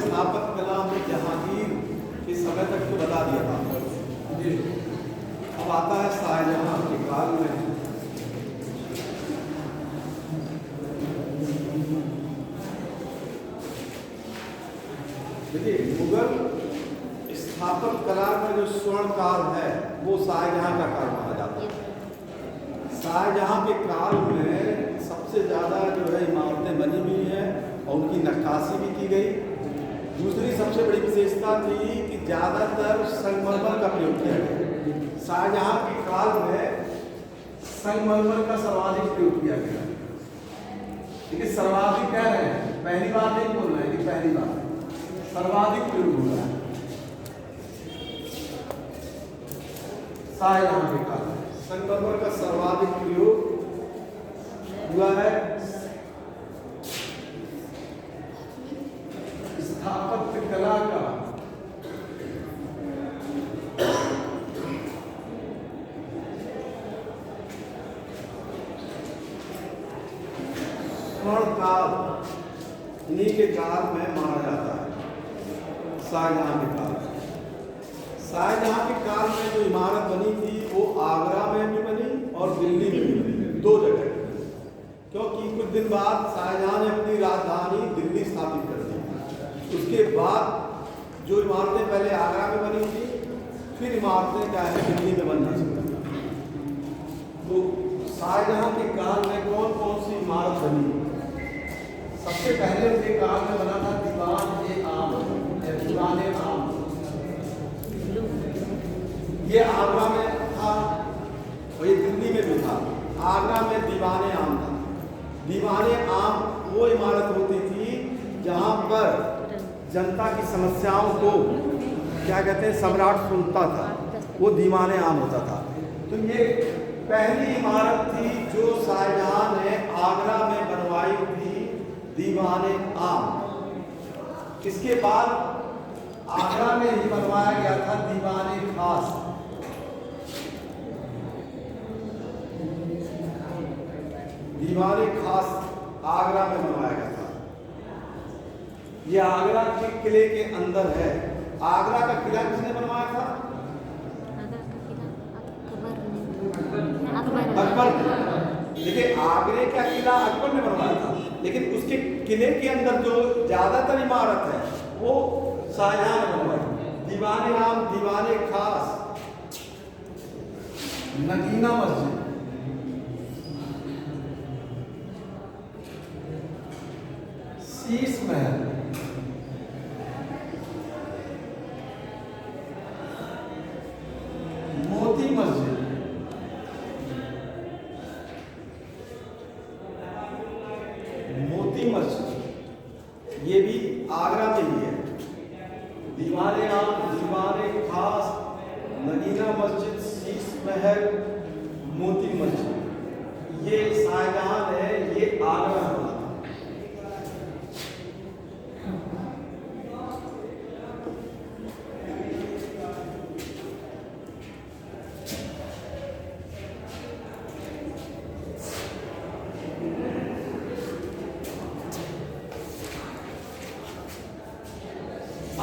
स्थापत कला में जहांगीर के समय तक तो बता दिया था। अब आता है शाहजहां के काल में। देखिए, मुगल स्थापत कला का जो स्वर्ण काल है वो शाहजहां का काल माना जाता है। शाहजहां के काल में सबसे ज्यादा जो है इमारतें बनी हुई हैं और उनकी नक्काशी भी की गई। दूसरी सबसे बड़ी विशेषता थी कि ज़्यादातर संगमरमर का प्रयोग किया गया। शाहजहां के काल में संगमरमर का सर्वाधिक प्रयोग किया गया। देखिए, सर्वाधिक कह रहे हैं, पहली बार नहीं बोल रहे हैं कि पहली बार सर्वाधिक प्रयोग हो रहा है शाहजहां के काल में। संगमरमर का सर्वाधिक प्रयोग हुआ है। स्थापत्य कला का स्वर्ण काल इन्हीं के काल में माना जाता है। शाहजहां के काल में, शाहजहां के काल में जो इमारत बनी थी वो आगरा में भी बनी और दिल्ली में भी बनी, दो जगह। क्योंकि कुछ दिन बाद शाहजहां ने अपनी राजधानी दिल्ली स्थापित कर दी। उसके बाद जो इमारतें पहले आगरा में बनी थी, फिर इमारतें क्या है दिल्ली में बनना शुरू हुई। तो शाहजहां के काल में कौन कौन सी इमारत बनी? सबसे पहले उनके काल में बना था दीवान-ए-आम। ये आगरा में था और ये दिल्ली में भी था। आगरा में दीवान-ए-आम था। दीवान-ए-आम वो इमारत होती थी जहां पर जनता की समस्याओं को क्या कहते हैं सम्राट सुनता था, वो दीवान-ए-आम होता था। तो ये पहली इमारत थी जो शाहजहां ने आगरा में बनवाई थी, दीवान-ए-आम। इसके बाद आगरा में ही बनवाया गया था दीवान-ए-खास। दीवान-ए-खास आगरा में बनवाया गया था। ये आगरा के किले के अंदर है। आगरा का किला किसने बनवाया था? अकबर। देखिए, आगरे का किला अकबर ने बनवाया था, लेकिन उसके किले के अंदर जो ज्यादातर इमारत है वो शाहजहां ने बनवाई। दीवान-ए-आम, दीवान-ए-खास, नगीना मस्जिद, शीश महल, मोती मस्जिद, मोती मस्जिद ये भी आगरा में ही है। दीवान-ए-आम, दीवान-ए-खास, नगीना मस्जिद, शीश महल, मोती मस्जिद, ये शाहजहां ने ये आगरा में बना।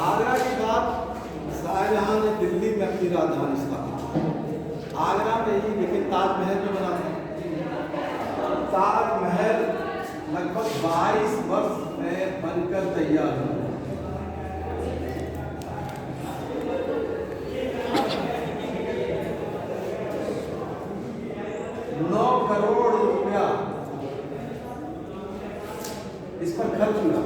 आगरा के बाद शाहजहां ने दिल्ली में अपनी राजधानी स्थापित। आगरा में ही लेकिन ताजमहल में बना था। ताजमहल लगभग 22 वर्ष में बनकर तैयार हुआ। ₹9 करोड़ इस पर खर्च हुआ।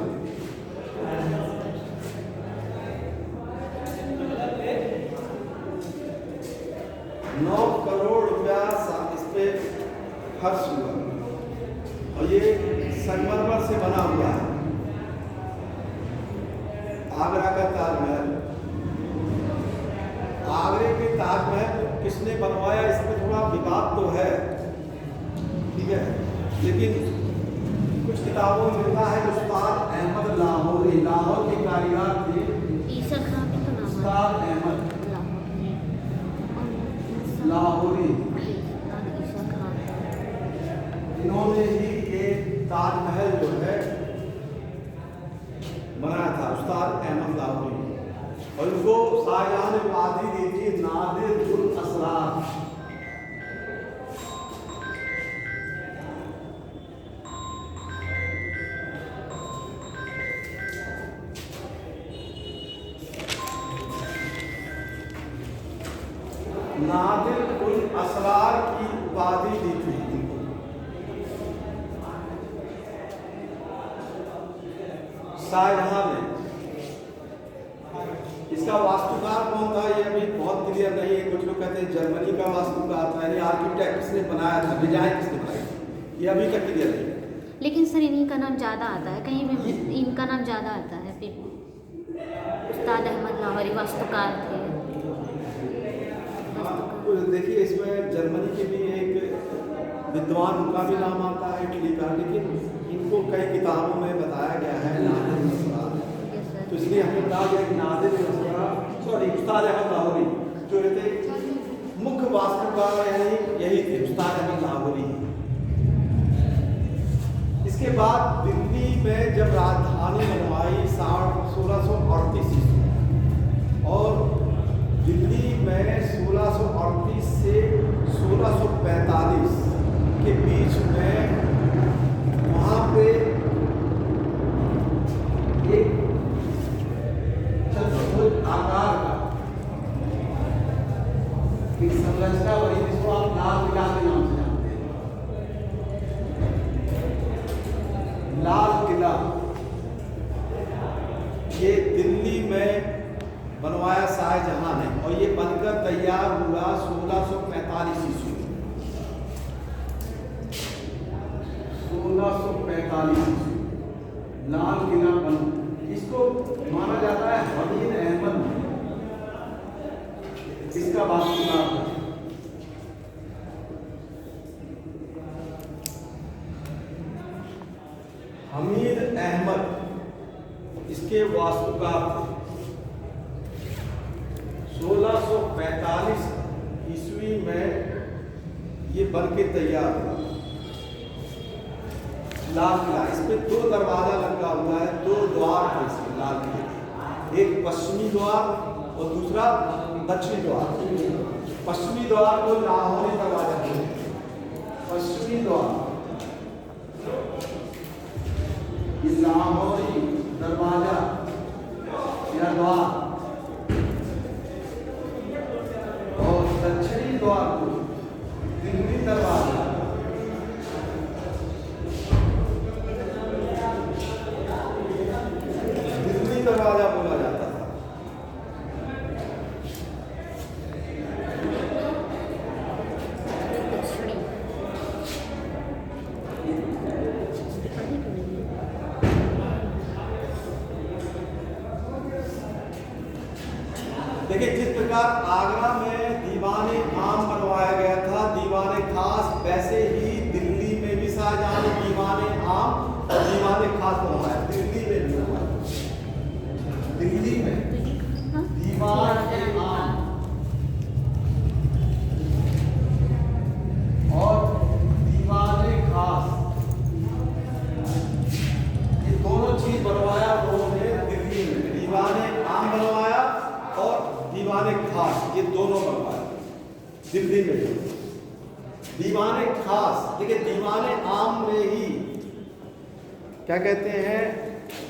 ₹9 करोड़ इस पे खर्च हुआ और ये संगमरमर से बना हुआ है। आगरा का ताजमहल, आगरे के ताजमहल किसने बनवाया, इस पर थोड़ा विवाद तो है कि लेकिन कुछ किताबों में मिलता है उस्ताद अहमद लाहौरी, लाहौर के कारीगर थे ईसा खान भी तो नाम है। उस्ताद अहमद लाहौरी, ईसा खान। इन्होंने ही ये ताजमहल जो है बनाया था, उस्ताद अहमद लाहौरी। और उनको शाहजहां ने उपाधि दी थी नादिर उल असरार। नादिर उल असरार की उपाधि दी थी इनको। शाहजहां ने। इसका वास्तुकार कौन था ये अभी बहुत क्लियर नहीं है। कुछ लोग कहते हैं जर्मनी का वास्तुकार था, यानी आर्किटेक्ट किसने बनाया था, डिजाइन किसने बनाई, ये अभी तक क्लियर नहीं है। लेकिन सर इन्हीं का नाम ज़्यादा आता है, कहीं भी इनका नाम ज़्यादा आता है। फिर उस्ताद अहमद लाहौरी वास्तुकार थे। तो देखिए इसमें जर्मनी के भी एक विद्वान उनका भी नाम आता है इटली का, लेकिन इनको कई किताबों में बताया गया है नादिर उल असरार। तो इसलिए हमें बताया गया कि नादिर उल असरार, सॉरी उस्ताद अहमद लाहौरी जो थे मुख्य वास्तुकार, यानी यही थे उस्ताद अहमद लाहौरी। इसके बाद दिल्ली में जब राजधानी बनवाई 1638 ईस्वी, और दिल्ली में 1638 से 1645 के बीच में वहाँ पे एक चतुर्भुज आकार का एक संरचना बनी जिसको आप लाल किला के नाम से जानते हैं। लाल किला ये दिल्ली में बनवाया शाहजहां ने, और ये बनकर तैयार हुआ 1645 ईस्वी। 1645 ईस्वी लाल किला बन, इसको माना जाता है हमीद अहमद इसका वास्तुकार था। हमीद अहमद इसके वास्तुकार थे। 1645 ईस्वी में ये बन के तैयार हुआ लाल किला। इसमें 2 दरवाजा लगा हुआ है, 2 द्वार थे इसमें लाल किले, एक पश्चिमी द्वार और दूसरा दक्षिणी द्वार। पश्चिमी द्वार को लाहौरी दरवाजा बोलते हैं। पश्चिमी द्वार लाहौरी दरवाजा या द्वार, और दक्षिणी द्वार को दिल्ली दरवाजा। दिल्ली दरवाजा बोला जाता था। देखिए जिस प्रकार आगरा में दीवाने आम बनवाया गया था, दीवाने खास, वैसे ही दिल्ली में भी शाहजहां ने दीवाने आम और दीवाने खास बनवाया। दिल्ली में भी बनवाया, दिल्ली में दीवाने आम और दीवाने खास, ये दोनों चीज बनवाया उन्होंने दिल्ली में। दीवाने आम बनवाया और दीवाने खास, ये दोनों बनवाए दिल्ली में। दीवाने खास, देखिए दीवाने आम में ही क्या कहते हैं,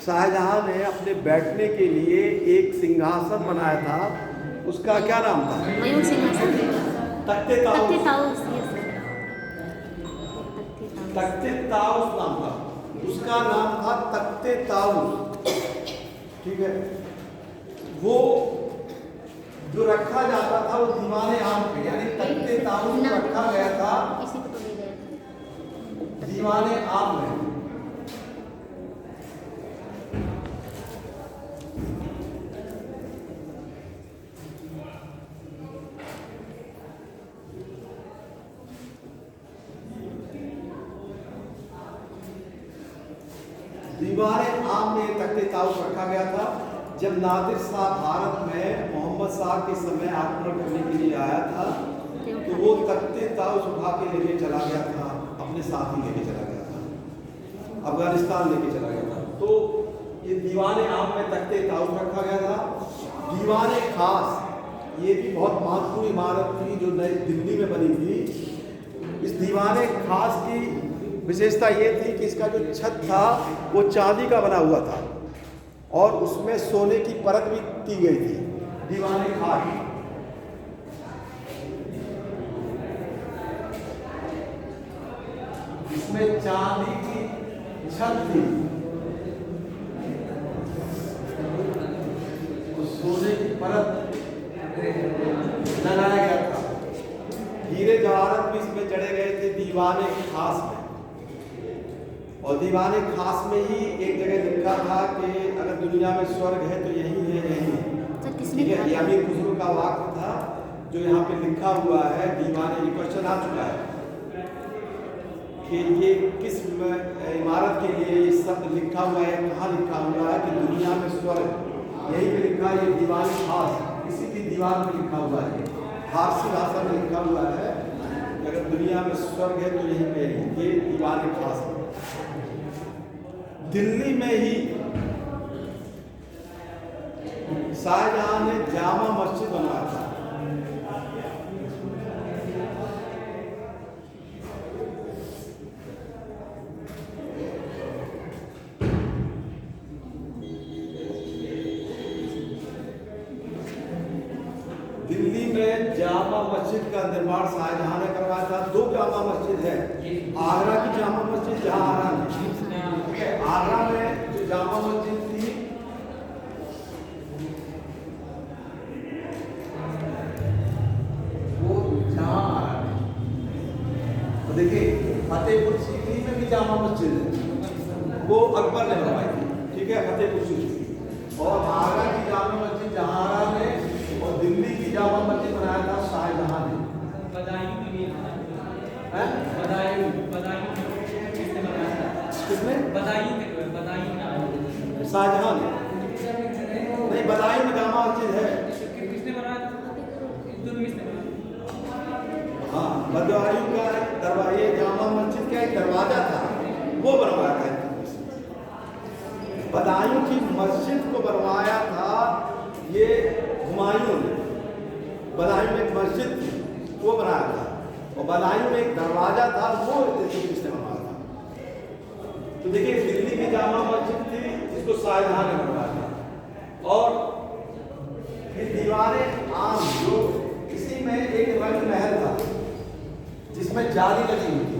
शाहजहां ने अपने बैठने के लिए एक सिंहासन बनाया था, उसका क्या नाम था? मयूर सिंहासन, तख्ते ताउस। तख्ते ताउस नाम था उसका, नाम था तख्ते ताउस। ठीक है, वो जो रखा जाता था वो दीवाने आम पे, यानी तख्ते ताउस में रखा गया था, इसी को तो ले गया था दीवाने आम में। दीवाने आम में तख्ते ताऊस रखा गया था। जब नादिर शाह भारत में मोहम्मद शाह के समय आक्रमण करने के लिए आया था तो वो तख्ते ताऊस उठा के लेके चला गया था, अपने साथ ही लेके चला गया था, अफगानिस्तान लेके चला गया था। तो ये दीवाने आम में तख्ते ताऊस रखा गया था। दीवाने खास ये भी बहुत महत्वपूर्ण इमारत थी जो नई दिल्ली में बनी थी। इस दीवाने खास की विशेषता ये थी कि इसका जो छत था वो चांदी का बना हुआ था और उसमें सोने की परत भी की गई थी। दीवाने खास इसमें चांदी की छत थी, सोने की परत लगाया गया था। हीरे जवाहरात भी इसमें जड़े गए थे दीवाने खास में। और दीवाने खास में ही एक जगह लिखा था कि अगर दुनिया में स्वर्ग है तो यही है, यही है। ठीक है, ये अमीर खुसरो का वाक्य था जो यहाँ पे लिखा हुआ है। दीवाने ये क्वेश्चन आ चुका है कि ये किस इमारत के लिए ये शब्द लिखा हुआ है, कहाँ लिखा हुआ है कि दुनिया में स्वर्ग, यही पे लिखा है। ये दीवाने खास किसी की दीवार में लिखा हुआ है, फारसी भाषा में लिखा हुआ है कि अगर दुनिया में स्वर्ग है तो यही पे है। ये दीवाने खास है। दिल्ली में ही शाहजहां ने जामा मस्जिद बनवाया था। दिल्ली में जामा मस्जिद का निर्माण शाहजहां ने करवाया था। 2 जामा मस्जिद है, आगरा की जामा मस्जिद जहां आगरा में जो जामा मस्जिद थी वो जहां, तो देखिए फतेहपुर सीकरी में भी जामा मस्जिद है, वो अकबर ने बनवाई थी। ठीक है, फतेहपुर सीकरी। और आगरा की जामा मस्जिद जहां में, और दिल्ली की जामा मस्जिद बनाया था शाहजहां ने। किसने? शाहजहां ने नहीं, बदायूं में जामा मस्जिद है। किसने बनाया था? हाँ, बदायूं का दरवाजे जामा मस्जिद का एक दरवाजा था वो बनवाया था। बदायूं की मस्जिद को बनवाया था ये हुमायूं ने। बदायूं में एक मस्जिद थी वो बनाया था, और बदायूं में एक दरवाजा था वो किसने बनवाया था। तो देखिए दिल्ली की जामा मस्जिद थी जिसको शाहजहां ने बनवाया था। और ये दीवाने आम जो इसी में एक रंग महल था जिसमें जाली लगी हुई थी।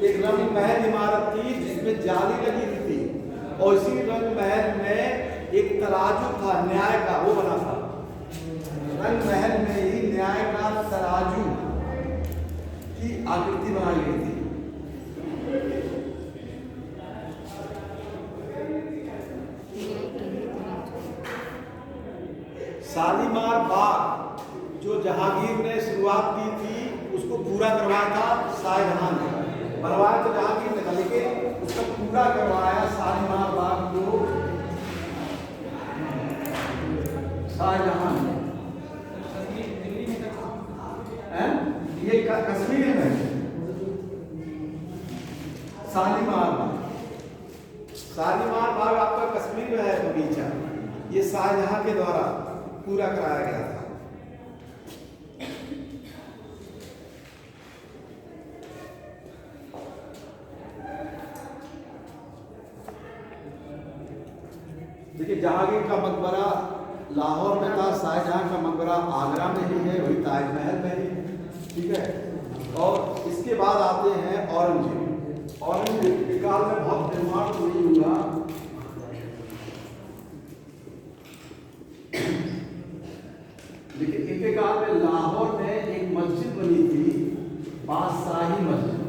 एक रंग महल इमारत थी जिसमें जाली लगी हुई थी, और इसी रंग महल में एक तराजू था न्याय का, वो बना था। रंग महल में ही न्याय का तराजू की आकृति बनाई गई थी। शालीमार बाग जो जहांगीर ने शुरुआत की थी उसको पूरा करवाया था शाहजहां ने। बनवाया तो जहांगीर ने था लेकिन उसको पूरा करवाया शालीमार बाग को शाहजहां ने। ये कश्मीर में शालीमार बाग। शालीमार बाग आपका कश्मीर में है बगीचा, ये शाहजहां के द्वारा पूरा कराया गया था। देखिए जहांगीर का मकबरा लाहौर में था, शाहजहां का मकबरा आगरा में ही है, वही ताजमहल में ही। ठीक है, और इसके बाद आते हैं औरंगजेब। औरंगजेब के काल में बहुत निर्माण तो नहीं हुआ। लेकिन इनके काल में लाहौर में एक मस्जिद बनी थी, बादशाही मस्जिद।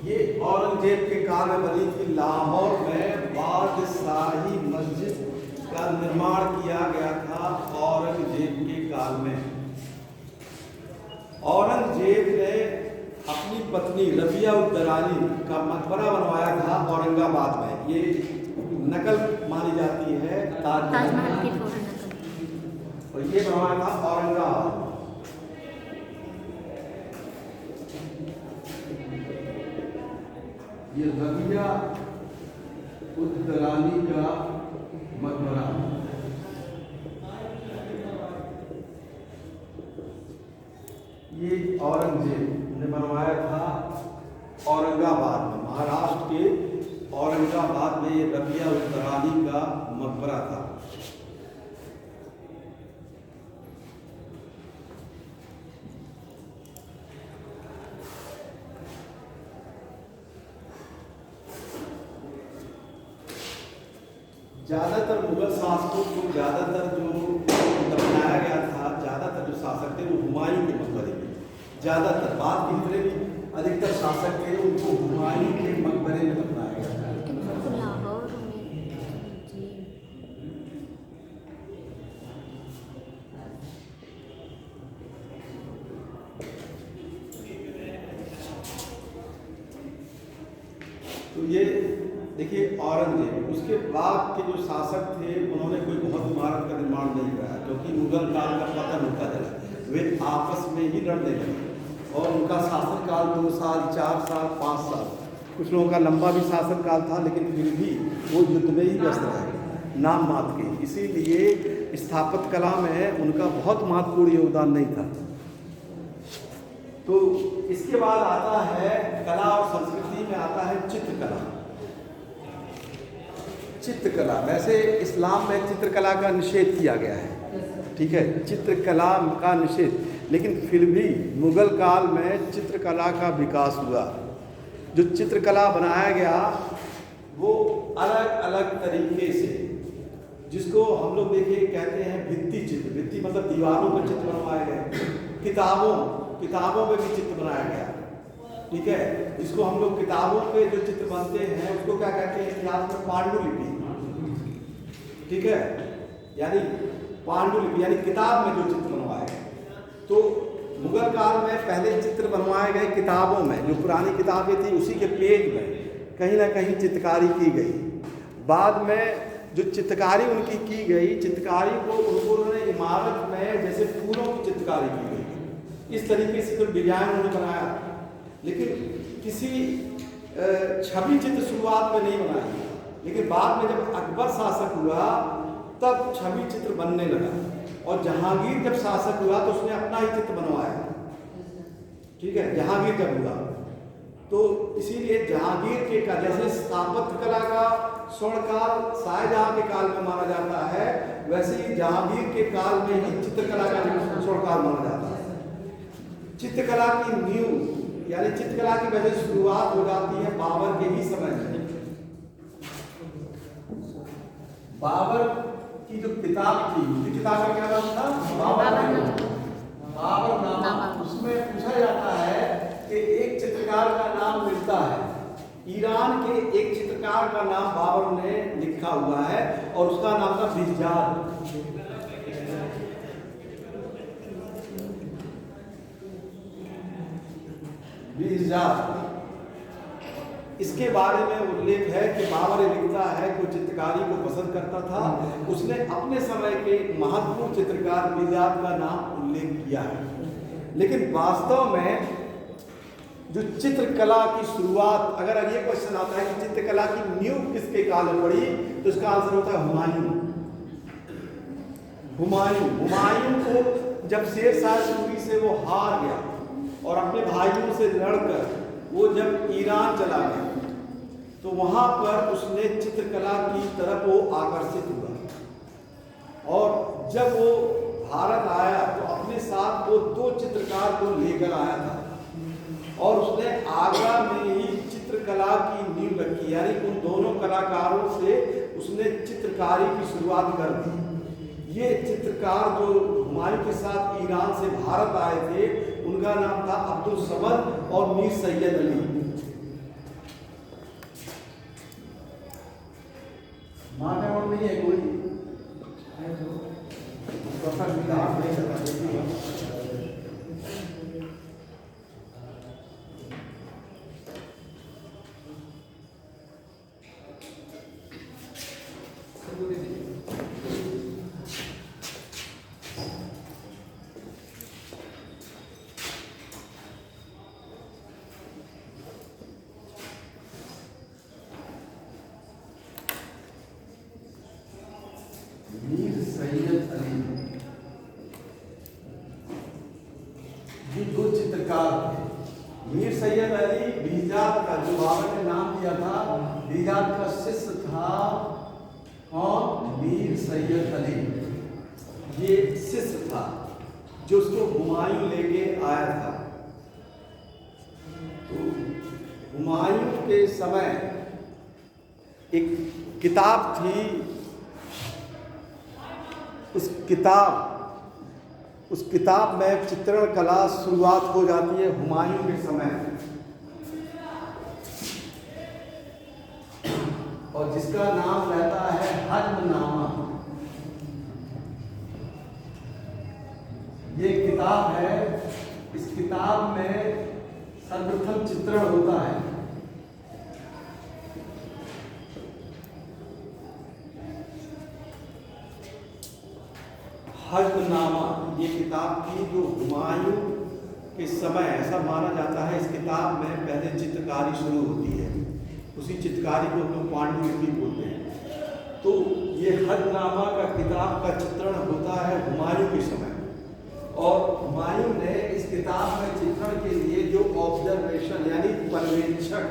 ये औरंगजेब के काल में बनी थी। लाहौर में बादशाही मस्जिद का निर्माण किया गया था औरंगजेब के काल में। औरंगजेब ने पत्नी रबिया उद-दरानी का मकबरा बनवाया था औरंगाबाद में। ये नकल मानी जाती है ताजमहल की फोटो नकल। और ये बनवाया था औरंगाबाद। ये रबिया उद-दरानी का मकबरा। ये औरंगजेब ने बनवाया था औरंगाबाद में, महाराष्ट्र के औरंगाबाद में। ये रबिया उद-दरानी का मकबरा था। ज़्यादातर मुगल शासकों को ज़्यादातर जो दफनाया गया था, ज़्यादातर जो शासक थे वो हुमायूं के मकबरे में, ज़्यादातर बाद के जितने भी अधिकतर शासक थे उनको हुमायूं के मकबरे में दफनाया गया था। लाहौर में जी तो ये देखिए औरंगजेब, उसके बाद के जो शासक थे उन्होंने कोई बहुत इमारत का निर्माण नहीं कराया, क्योंकि मुगल काल का पतन होता चला। वे आपस में ही लड़ने लगे और उनका शासनकाल 2 साल, 4 साल, 5 साल, कुछ लोगों का लंबा भी शासनकाल था, लेकिन फिर भी वो युद्ध में ही व्यस्त रहे, नाम मात्र के। इसीलिए स्थापत्य कला में उनका बहुत महत्वपूर्ण योगदान नहीं था। तो इसके बाद आता है कला और संस्कृति में आता है चित्रकला। चित्रकला, वैसे इस्लाम में चित्रकला का निषेध किया गया है, ठीक है, चित्रकला का निषेध, लेकिन फिर भी मुगल काल में चित्रकला का विकास हुआ। जो चित्रकला बनाया गया वो अलग अलग तरीके से, जिसको हम लोग देखिए कहते हैं भित्ति चित्र। भित्ति मतलब दीवारों पर चित्र बनवाए गए, किताबों पे भी चित्र बनाया गया, ठीक है, जिसको हम लोग किताबों पे जो चित्र बनते हैं उसको क्या कहते हैं इतिहास में पांडुलिपि, ठीक है, यानी पांडुलिपि यानी किताब में जो चित्र बनवाए गए। तो मुगल काल में पहले चित्र बनवाए गए किताबों में, जो पुरानी किताबें थी उसी के पेज में कहीं ना कहीं चित्रकारी की गई। बाद में जो चित्रकारी उनकी की गई, चित्रकारी को उन्होंने इमारत में जैसे फूलों की चित्रकारी की गई, इस तरीके से जो डिजाइन उन्होंने बनाया, लेकिन किसी छवि चित्र शुरुआत में नहीं बनाई। लेकिन बाद में जब अकबर शासक हुआ तब छवि चित्र बनने लगा, और जहांगीर जब शासक हुआ तो उसने अपना ही चित्र बनवाया, ठीक है, जहांगीर जब हुआ तो इसीलिए जहांगीर के का जैसे स्थापत्य कला का स्वर्णकाल शाहजहां के काल में माना जाता है, वैसे ही जहांगीर के काल में ही चित्रकला का स्वर्णकाल माना जाता है। चित्रकला की नींव यानी चित्रकला की वजह से शुरुआत हो जाती है बाबर के ही समय में। बाबर की जो किताब थी, उसकी किताब का क्या नाम था? बाबर नामा। उसमें पूछा जाता है कि एक चित्रकार का नाम मिलता है, ईरान के एक चित्रकार का नाम बाबर ने लिखा हुआ है और उसका नाम था बिहजाद। इसके बारे में उल्लेख है कि बाबर लिखता है कि चित्रकारी को पसंद करता था, उसने अपने समय के महत्वपूर्ण चित्रकार बिहजाद का नाम उल्लेख किया है। लेकिन वास्तव में जो चित्रकला की शुरुआत, अगर ये क्वेश्चन आता है कि चित्रकला की नींव किसके काल में पड़ी, तो इसका आंसर होता है हुमायूं। हुमायूं को जब शेरशाह सूरी से वो हार गया और अपने भाइयों से लड़कर वो जब ईरान चला गया, तो वहां पर उसने चित्रकला की तरफ वो आकर्षित हुआ, और जब वो भारत आया तो अपने साथ वो 2 चित्रकार को लेकर आया था, और उसने आगरा में ही चित्रकला की नींव रखी, यानी उन दोनों कलाकारों से उसने चित्रकारी की शुरुआत कर दी। ये चित्रकार जो हुमायूं के साथ ईरान से भारत आए थे, उनका नाम था अब्दुल समद और मीर सैयद अली। माने और नहीं है कोई सैयद अली बीजात का, जो बाबा ने नाम दिया था, बीजात का शिष्य था कौन? मीर सैयद अली। ये शिष्य था जो उसको हुमायूं लेके आया था। तो हुमायूं के समय एक किताब थी, उस किताब में चित्रण कला शुरुआत हो जाती है हुमायूं के समय, और जिसका नाम रहता है हज्मनामा। ये किताब है, इस किताब में सर्वप्रथम चित्रण होता है। हज्मनामा ये किताब थी जो हुमायूं के समय, ऐसा माना जाता है, इस किताब में पहले चित्रकारी शुरू होती है। उसी चित्रकारी को हम लोग पांडुलिपि बोलते हैं। तो ये हज्मनामा का किताब का चित्रण होता है हुमायूं के समय, और हुमायूं ने इस किताब में चित्रण के लिए जो ऑब्जर्वेशन यानी पर्यवेक्षक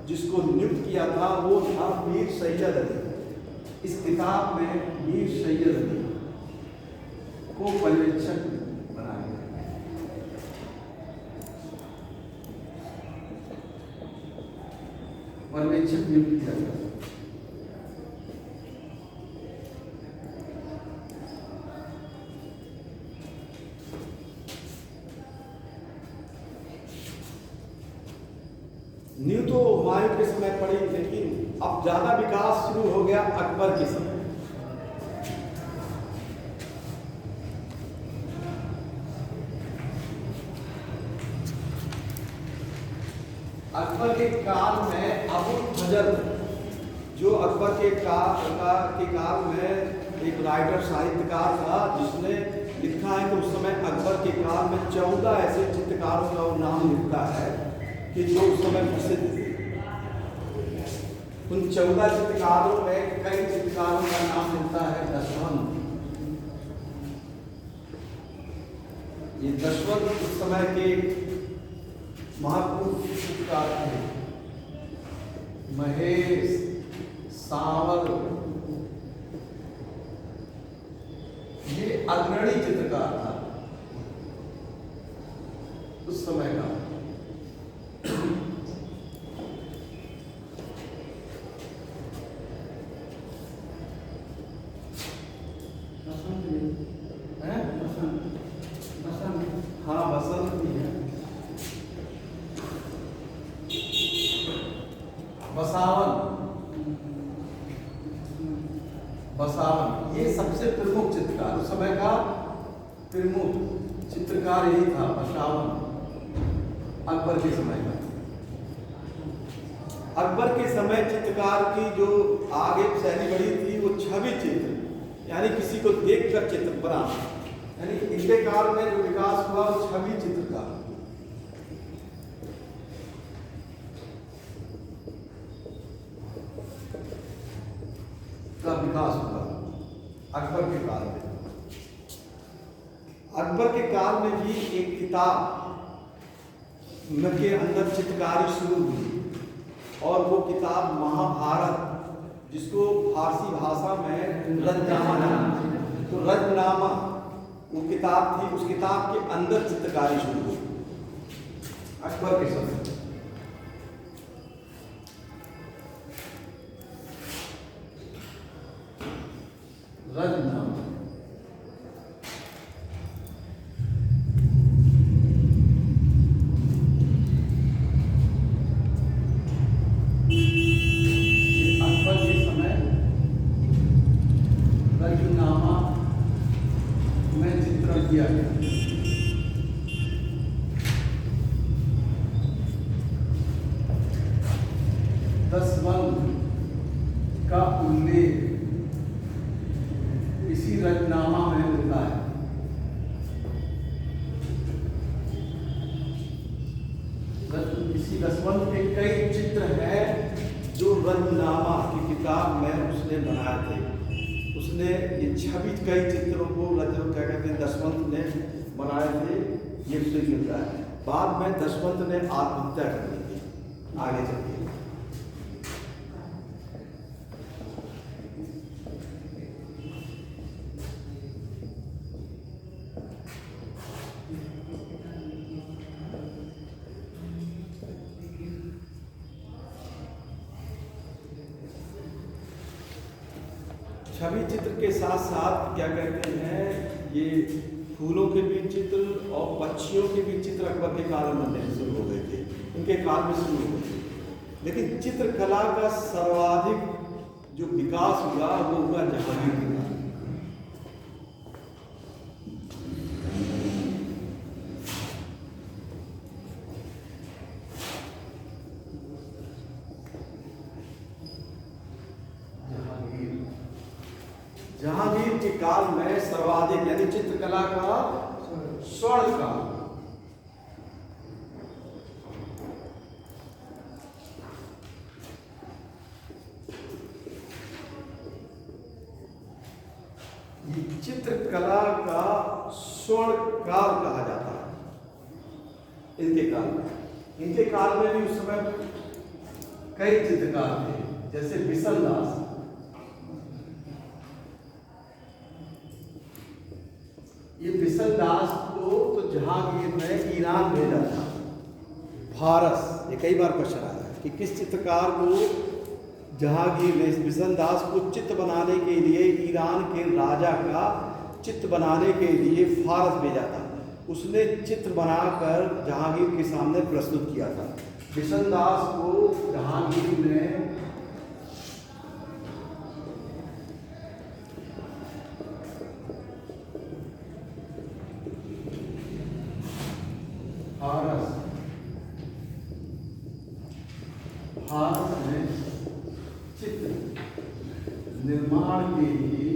जिसको नियुक्त किया था वो था मीर सैयद अली। इस किताब में मीर सैयद अली को पर्यवेक्षक बनाया गया। पर्यवेक्षक नियुक्त किया गया। न्यू तो हुमायूं के समय पड़ी, लेकिन अब ज्यादा विकास शुरू हो गया अकबर के समय। अकबर के काल में अबुल फजल, जो अकबर के काल में एक राइटर साहित्यकार था, जिसने लिखा है कि उस समय अकबर के काल में 14 ऐसे चित्रकारों का नाम लिखता है कि जो उस समय प्रसिद्ध थे। उन 14 चित्रकारों में कई चित्रकारों का नाम मिलता है दशवंत। ये दशवंत उस समय के महापुरुष चित्रकार थे। महेश, सांवल, ये अग्रणी चित्रकार था उस समय का। हाँ, बसंत भी है। बसावन ये सबसे प्रमुख चित्रकार, उस समय का प्रमुख चित्रकार यही था, बसावन, अकबर के समय का। अकबर के समय चित्रकार की जो आगे शैली बढ़ी थी वो छवि चित्र, यानी किसी को देखकर चित्र बनाना, यानी इनके काल में जो विकास हुआ वो छवि चित्र का। विकास हुआ अकबर के काल में। अकबर के काल में भी एक किताब के अंदर चित्रकारी शुरू हुई, और वो किताब महाभारत, जिसको फारसी भाषा में रजनामा नाम, तो रजनामा वो किताब थी। उस किताब के अंदर चित्रकारी शुरू हुई अकबर के समय। रजनामा अकबर के समय रजनामा में चित्रण किया गया। दशवंत का उल्लेख इसी रजनामा में मिलता है। इसी दशवंत के कई चित्र हैं जो रजनामा की किताब में उसने बनाए थे। उसने ये छवि कई चित्रों को क्या कहते हैं दशवंत ने बनाए थे, ये उससे मिलता है। बाद में दशवंत ने आत्महत्या कर ली थी। आगे चलिए। छवि चित्र के साथ साथ क्या कहते हैं, ये फूलों के भी चित्र और पक्षियों के भी चित्र अकबर के काल में बनने शुरू हो गए थे, उनके काल में शुरू हो गए थे। लेकिन चित्रकला का सर्वाधिक जो विकास हुआ वो हुआ जहांगीर के काल में। जहांगीर के काल में सर्वाधिक यानी चित्रकला का स्वर्ण काल। ये चित्रकला का स्वर्ण काल कहा जाता है इनके काल में। इनके काल में भी उस समय कई चित्रकार थे, जैसे बिसल दास। ये बिसल दास को तो जहांगीर ने ईरान भेजा था, फारस। ये कई बार क्वेश्चन आया है कि किस चित्रकार को जहांगीर ने बिसल दास को चित्र बनाने के लिए, ईरान के राजा का चित्र बनाने के लिए फारस भेजा था। उसने चित्र बनाकर जहांगीर के सामने प्रस्तुत किया था। बिसल दास को जहांगीर ने फारस में चित्र निर्माण के लिए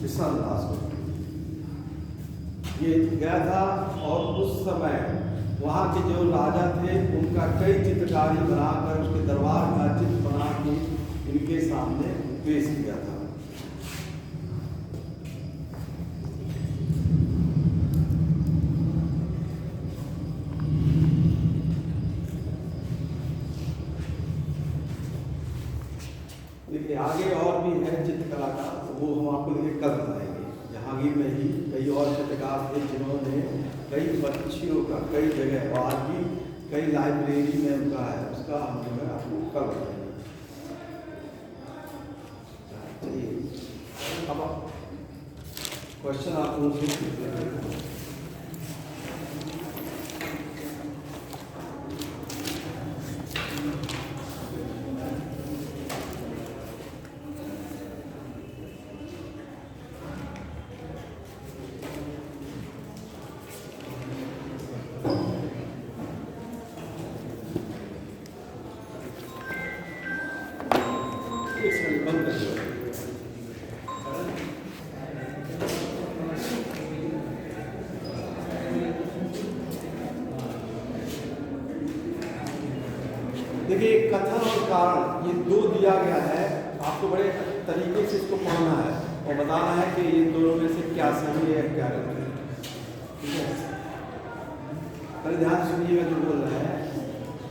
बिसल दास को ये गया था। और उस समय वहाँ के जो राजा थे उनका कई चित्रकारी बनाकर उसके दरबार का चित्र बना के इनके सामने पेश किया था। देखिए आगे और भी है चित्रकला का, वो हम आपको देखिए कल बताएंगे। जहांगीर में ही कई और चित्रकार थे जिन्होंने कई पक्षियों का कई जगह, और आज भी कई लाइब्रेरी में उनका है, उसका हम जो है आपको कल बताएंगे। चलिए अब क्वेश्चन आप लोगों से पूछते हैं। देखिए कथन और कारण ये दो दिया गया है, आपको बड़े तरीके से इसको पढ़ना है और बताना है कि इन दोनों में से क्या सही है क्या गलत है। ठीक है, पहले ध्यान सुनिएगा जो बोल रहा है।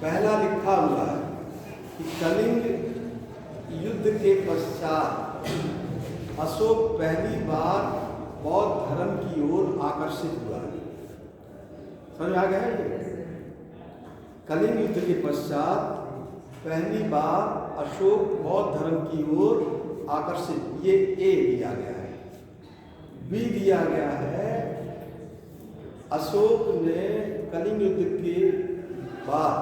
पहला लिखा हुआ है कि कलिंग युद्ध के पश्चात अशोक पहली बार बौद्ध धर्म की ओर आकर्षित हुआ। समझ में आ गया है? कलिंग युद्ध के पश्चात पहली बार अशोक बौद्ध धर्म की ओर आकर्षित, ये ए दिया गया है। बी दिया गया है अशोक ने कलिंग युद्ध के बाद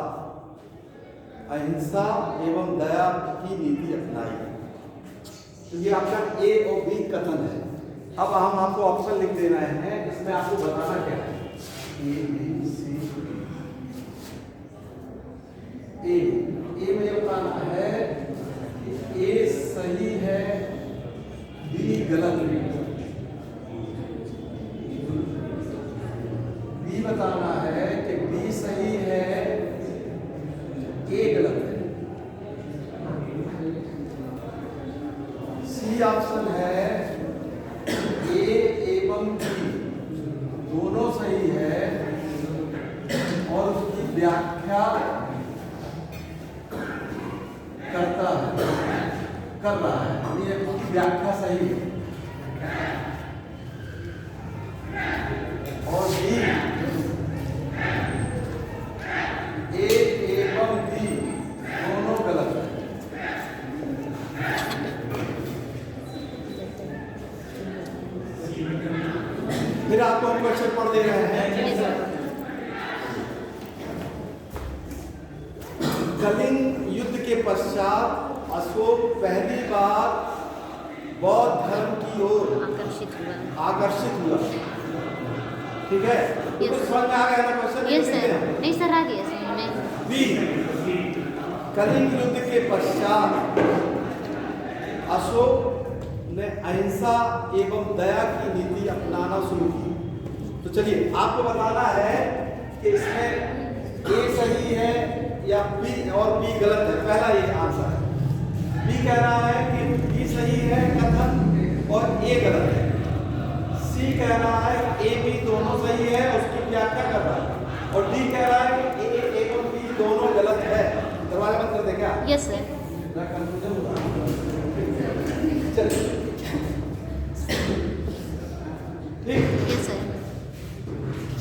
अहिंसा एवं दया की नीति अपनाई। तो ये आपका ए और बी कथन है। अब हम आपको ऑप्शन लिख दे रहे हैं, इसमें आपको बताना क्या है। ए बी सी ए में ये बताना है कि ए सही है, बी गलत है। बी बताना है कि बी सही है, ए गलत है। कर रहा है, यानी उसकी व्याख्या सही है। और बी ए एवं बी दोनों गलत है। फिर आपको हम क्वेश्चन पढ़ दे रहे हैं। कलिंग युद्ध के पश्चात अशोक पहली बार बौद्ध धर्म की ओर आकर्षित हुआ। ठीक है, तो समझ में आ गया ना क्वेश्चन? Yes sir. नहीं सर, आ गया समझ में। बी, कलिंग युद्ध के पश्चात अशोक ने अहिंसा एवं दया की नीति अपनाना शुरू की। तो चलिए आपको बताना है कि इसमें ए सही है या बी और बी गलत है। पहला ये आंसर है। बी कह रहा है कि बी सही है कथन और ए गलत है। सी कह रहा है ए बी दोनों सही है, उसकी व्याख्या कर रहा है। और डी कह रहा है कि ए एवं बी दोनों गलत है। दरवाजा बंद कर दे क्या? Yes sir. कंफ्यूजन हो रहा है। चलिए ठीक। Yes sir.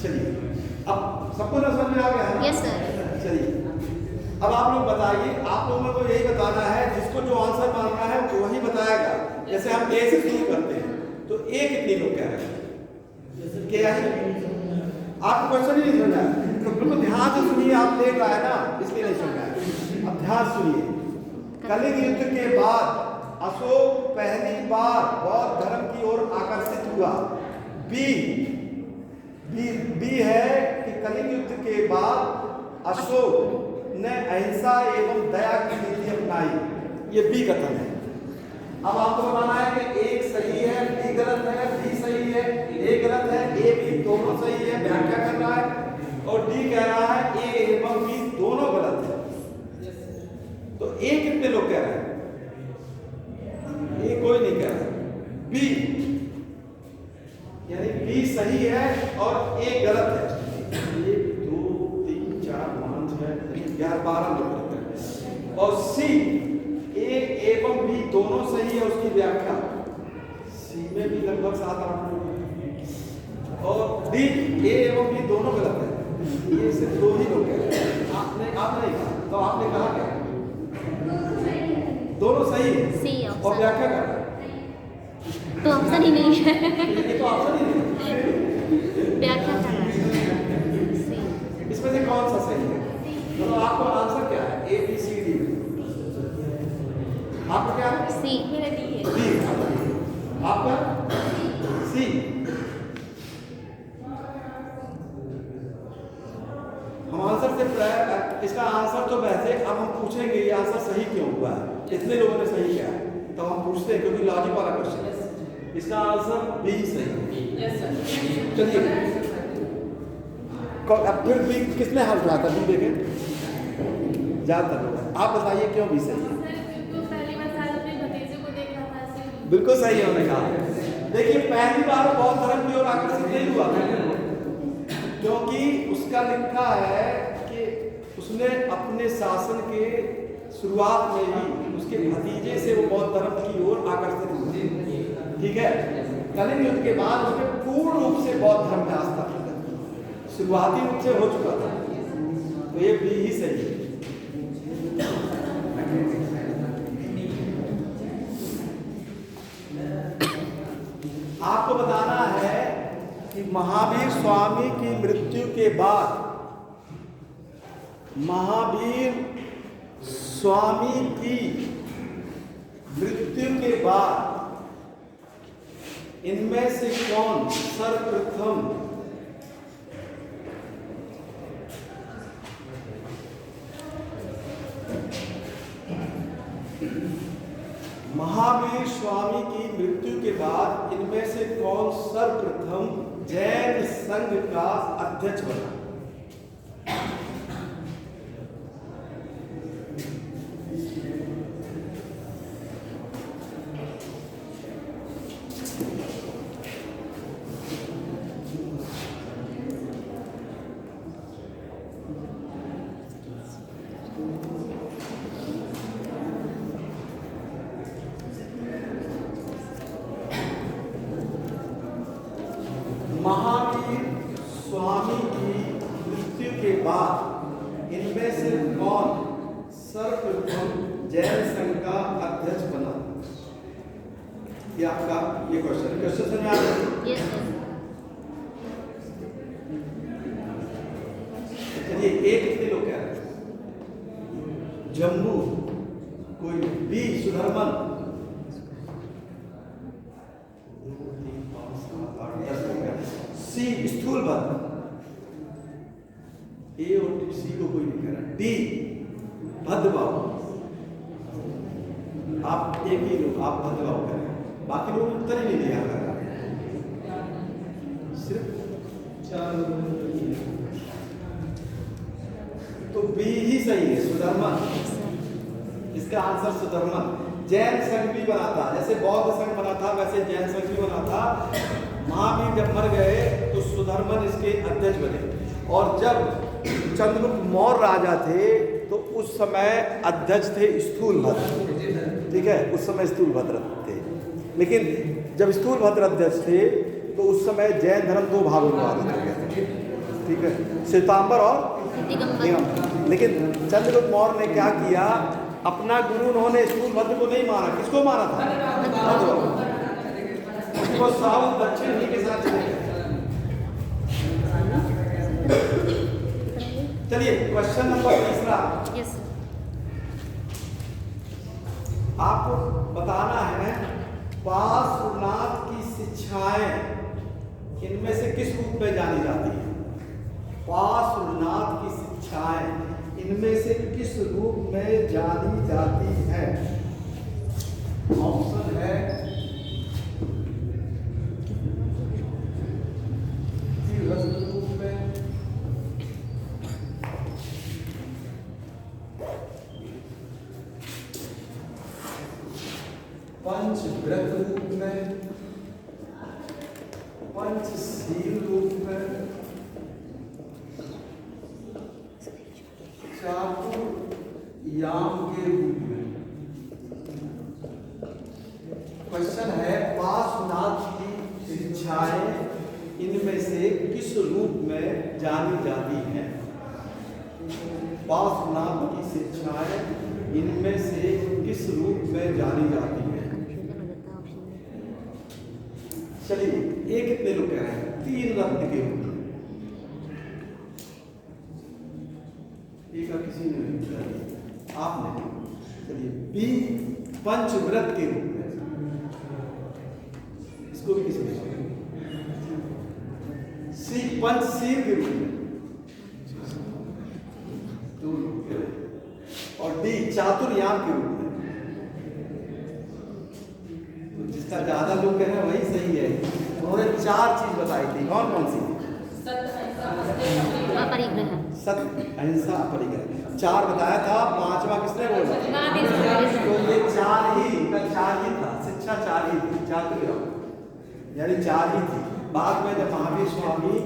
चलिए अब सबको ना समझ में आ गया है? Yes sir. चलिए अब आप लोग बताइए, आप लोगों को यही बताना है, जिसको जो आंसर मानना है वही बताएगा। जैसे हम ए से शुरू करते हैं, तो ए कितने लोग कह रहे हैं? क्या है? आपको क्वेश्चन ही नहीं समझा? तो बिल्कुल ध्यान से सुनिए, आप देख रहा है ना, इसलिए नहीं समझा। अब ध्यान सुनिए। कलिंग युद्ध के बाद अशोक पहली बार बौद्ध धर्म की ओर आकर्षित हुआ। बी है कि कलिंग युद्ध के बाद अशोक ने अहिंसा एवं दया की नीति अपनाई। ये बी कथन है। अब आपको बताना है कि एक सही है, बी गलत है, बी सही है, ए गलत है, ए बी दोनों सही है, व्याख्या कर रहा है। और डी कह रहा है ए एवं बी दोनों गलत है। तो ए कितने लोग कह रहे हैं? ए कोई नहीं कह रहा। बी यानी बी सही है और ए गलत है। 1 2 3 4 5 6 11 12 लोग गलत हैं। और सी ए एवं बी दोनों सही है, उसकी व्याख्या। सी में भी लगभग 7-8 लोग हैं। और डी ए एवं बी दोनों गलत है। ये सिर्फ 2 ही लोग कह रहे हैं। आपने कहा, तो आपने कहा क्या? दोनों सही है। सी और व्याख्या कर रहा है। तो ऑप्शन ही नहीं है। ये तो ऑप्शन ही नहीं है। व्याख्या कर रहा है। सी। इसमें से कौन सा सही है? तो आपका आंसर क्या है? A B C D. आपका क्या है? सी। मेरा डी है। डी। आपका सी। हम आंसर से इसका आंसर तो वैसे अब हम पूछेंगे ये आंसर सही क्यों हुआ है, इतने लोगों ने सही किया है, तो हम पूछते हैं क्योंकि लॉजिक वाला क्वेश्चन है। इसका आंसर बी सही है। चलिए अब फिर बी किसने हाथ उठाया था? बी देखें ज्यादातर लोग। आप बताइए क्यों बी सही है? बिल्कुल सही है, उन्होंने कहा। देखिए पहली बार बौद्ध धर्म की ओर आकर्षित नहीं हुआ, क्योंकि उसका लिखा है कि उसने अपने शासन के शुरुआत में ही उसके भतीजे से वो बौद्ध धर्म की ओर आकर्षित हुए। ठीक है, कलिंग युद्ध के बाद उसने पूर्ण रूप से बौद्ध धर्म में आस्था की, शुरुआती रूप से हो चुका था। तो ये बी ही सही है। आपको बताना है कि महावीर स्वामी की मृत्यु के बाद, महावीर स्वामी की मृत्यु के बाद इनमें से कौन सर्वप्रथम महावीर स्वामी की मृत्यु के बाद इनमें से कौन सर्वप्रथम जैन संघ का अध्यक्ष बना? जैन संघ का अध्यक्ष बना? ये आपका ये क्वेश्चन समझ में आ रहा है? Yes sir. चलिए ए कितने लोग कह रहे हैं? जम्मू, कोई बी सुधरमन, 2 3 5 7 8 10 लोग कह रहे हैं। सी स्थूलभद्र, ए और सी को कोई नहीं कह रहा। डी भद्रबाबू, आप एक ही लोग, आप भद्रबाबू कह रहे हैं, बाकी लोग उत्तर ही नहीं दिया कर रहा। सिर्फ 4 लोग तो बी ही सही है, सुधर्मन। इसका आंसर सुधर्मन। जैन संघ भी बना था, जैसे बौद्ध संघ बना था वैसे जैन संघ भी बना था। महावीर जब मर गए तो सुधर्मन इसके अध्यक्ष बने। और जब चंद्रगुप्त मौर्य राजा थे तो उस समय अध्यक्ष थे स्थूलभद्र, ठीक है, उस समय स्थूलभद्र थे। लेकिन जब स्थूलभद्र अध्यक्ष थे तो उस समय जैन धर्म 2 भागों में विभाजित हो गया था, ठीक है, श्वेतांबर और दिगंबर। लेकिन चंद्रगुप्त मौर्य ने क्या किया, अपना गुरु उन्होंने स्थूलभद्र को नहीं माना, किसको माना था? उसको साउथ दक्षिण ही के साथ चले गए। चलिए क्वेश्चन नंबर 3। Yes sir. आपको बताना है पार्श्वनाथ की शिक्षाएं इनमें से किस रूप में जानी जाती है? पार्श्वनाथ की शिक्षाएं इनमें से किस रूप में जानी जाती है? ऑप्शन है रूप में, पंचव्रत रूप में, पंचशील रूप में, चातुर्याम के रूप में। क्वेश्चन है पार्श्वनाथ की शिक्षाएं इनमें से किस रूप में जानी जाती हैं? पार्श्वनाथ की शिक्षाएं इनमें से किस रूप में जानी जाती हैं? चलिए ये कितने लोग कह रहे हैं? 3 रत्न के रूप में। एक किसी ने नहीं किया, आपने। चलिए बी पंचव्रत के रूप में, इसको भी किसी ने किया। सी पंचशील के रूप में, 2 लोग कह रहे हैं। और डी चातुर्याम के रूप में। तो जिसका ज्यादा लोग कह रहे हैं वही सही है। उन्होंने 4 चीज बताई थी, कौन कौन सी? अपरिग्रह, सत्य, अहिंसा, अपरिग्रह। 4 बताया था, 5वां किसने बोला? तो ये 4 ही था, शिक्षा 4 ही थी, चातुर्याम यानी 4 ही थी। बाद में जब महावीर स्वामी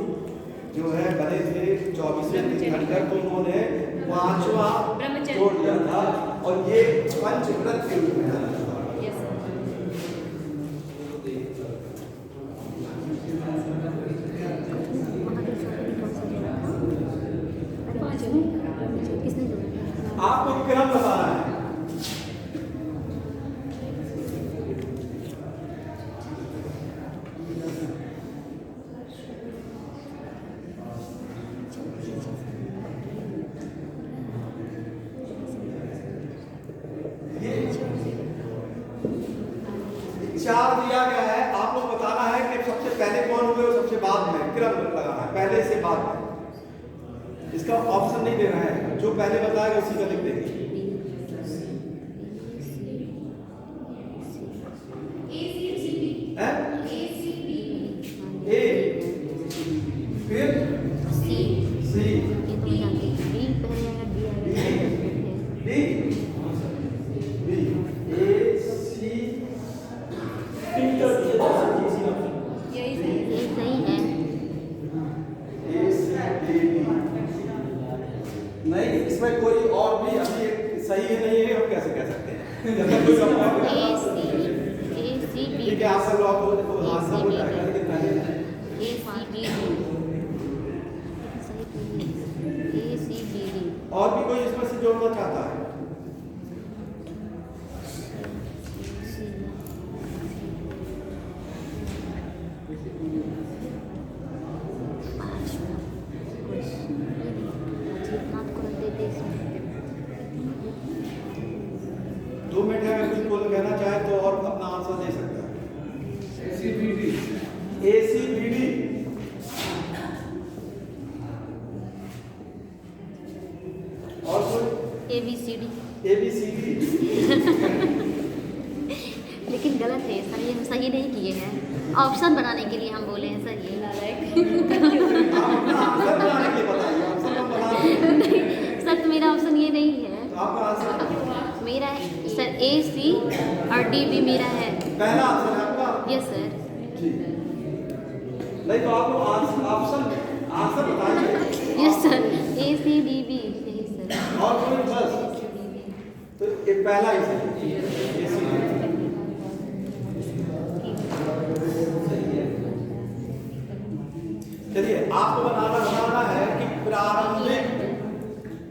जो है बने थे 24वें तीर्थंकर, तो उन्होंने 5वां जोड़ दिया था और ये पंचव्रत के रूप में जाना था। आपको क्रम बताना है। ये 4 दिया गया है, आप लोग बताना है कि सबसे पहले कौन हुए और सबसे बाद में, क्रम लगाना है, पहले से बाद में। इसका ऑप्शन नहीं दे रहा है, जो पहले बताएगा उसी का लिख देंगे। ए फिर सी डी बी ए सी नहीं, इसमें कोई और भी अभी सही है नहीं है, हम कैसे कह सकते हैं? ठीक है, आप सब लोग आंसर हो जाएगा, लेकिन पहले और भी कोई इसमें से जोड़ना चाहता है? 2 मिनट है, अगर कोई कहना चाहे तो और अपना आंसर दे सकता है। ACBD और कोई ABCD। लेकिन गलत है सर, ये हम सही नहीं किए हैं। ऑप्शन बनाने के लिए हम बोले हैं सर ये। आप अपना आंसर बनाने के लिए बताइए, आंसर हम बना देंगे। सर तो मेरा ऑप्शन ये नहीं है। तो आपका आंसर मेरा है सर AC और DB मेरा है। पहला आंसर है आपका? Yes sir. ठीक। नहीं तो आप आंसर बताइए। यस सर, ACDB यही सर। और कोई बस? तो ये पहला ही सही है। चलिए, आपको बताना है कि प्रारंभिक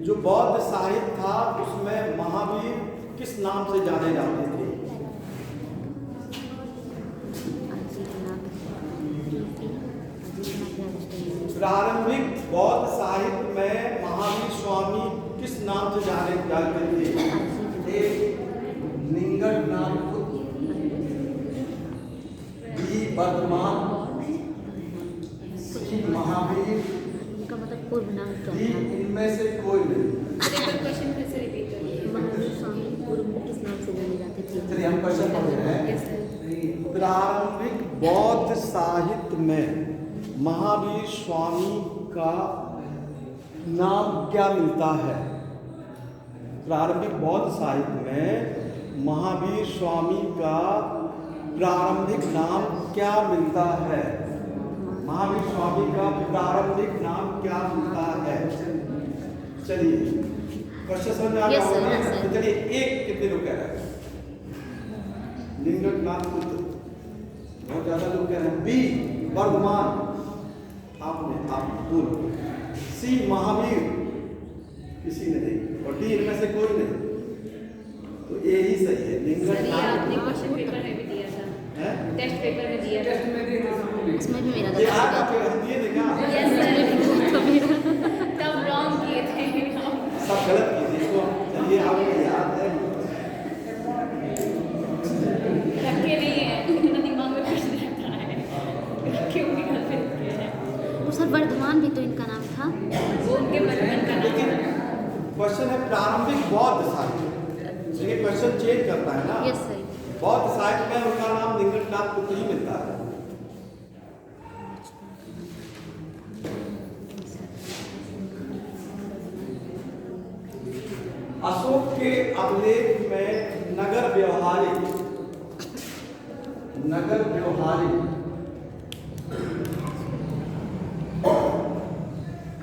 जो बौद्ध साहित्य था उसमें महावीर किस नाम से जाने जाते थे? प्रारंभिक बौद्ध साहित्य में महावीर स्वामी किस नाम से जाने जाते थे? एक निंगथनाथ, बी वर्धमान, सी महावीर, इनका मतलब पूर्व नाम क्या डी था? इनमें से कोई नहीं। क्वेश्चन फिर से रिपीट करिए। महावीर स्वामी पूर्व में किस नाम से जाने जाते थे? चलिए हम क्वेश्चन पढ़ रहे हैं। Yes sir. प्रारंभिक बौद्ध साहित्य में महावीर स्वामी का नाम क्या मिलता है? प्रारंभिक बौद्ध साहित्य में महावीर स्वामी का प्रारंभिक नाम क्या मिलता है? महावीर स्वामी का प्रारंभिक नाम क्या मिलता है? चलिए क्वेश्चन समझ आ गया Yes, sir, होगा? yes, sir. तो चलिए, एक कितने लोग कह रहे हैं? निंगथनाथ पुत्र, बहुत ज्यादा लोग कह रहे हैं। बी वर्धमान, आप बोलो। सी महावीर, किसी ने नहीं। और डी इनमें से कोई नहीं। तो ए ही सही है, सर ये निंगथनाथ। आपने क्वेश्चन पेपर में भी दिया था, हैं? टेस्ट पेपर में दिया था। उसमें भी मेरा ये गलत आपका हो पेपर दिए थे क्या? Yes sir. गया। तो मेरा तब रॉन्ग किए थे। सब गलत किए थे इसको। चलिए आपको याद है। रखे नहीं है, इतना दिमाग में कुछ नहीं रहता है। रखे हुए गलत किए हैं। वो सर वर्धमान भी तो इनका नाम था। वो उनके मन का नाम लेकिन है। क्वेश्चन है प्रारंभिक बौद्ध साहित्य, लेकिन क्वेश्चन चेंज करता है ना। Yes sir. बौद्ध साहित्य में उनका नाम निंगथनाथ पुत्र ही मिलता है। अशोक के अभिलेख में नगर व्यवहारिक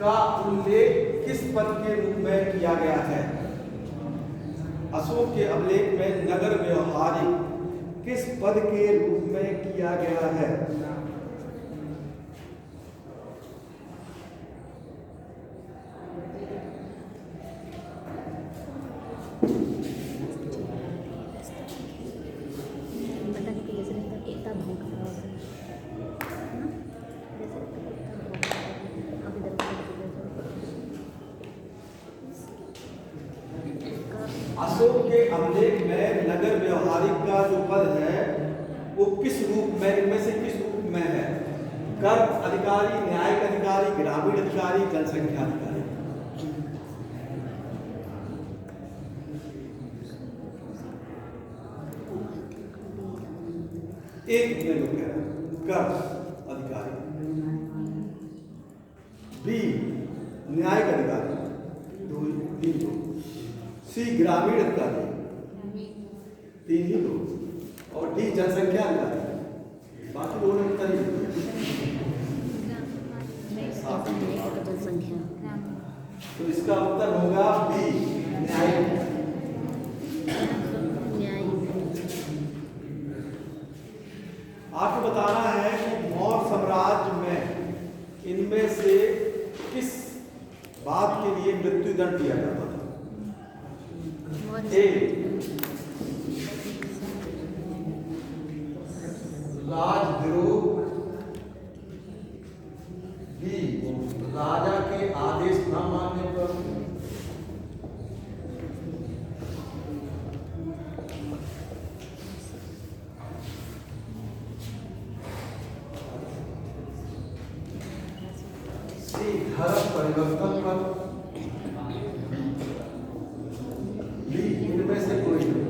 का उल्लेख किस पद के रूप में किया गया है? अशोक के अभिलेख में नगर व्यवहारिक किस पद के रूप में किया गया है? पता नहीं कि जैसे लगता है कुत्ता भौंक रहा है ना? जैसे लगता है कुत्ता भौंक रहा है। अब इधर अशोक के अभिलेख में नगर व्यवहारिक का जो पद है वो किस रूप में, इनमें से किस रूप में है? कर अधिकारी, न्यायिक अधिकारी, ग्रामीण अधिकारी, जनसंख्या अधिकारी। एक में लोग कह रहे हैं कर अधिकारी, बी न्यायिक अधिकारी, दो तीन लोग, सी ग्रामीण अधिकारी, तीन ही लोग, और डी जनसंख्या अधिकारी। बाकी लोगों ने उत्तर ही नहीं दिया। जनसंख्या। तो इसका उत्तर होगा बी न्यायिक। आपको बताना है कि मौर्य साम्राज्य में इनमें से किस बात के लिए मृत्युदंड दिया जाता था? ए राजद्रोह, बी राजा के आदेश न मानने पर, परिवर्तन पर बी इनमें से कोई नहीं।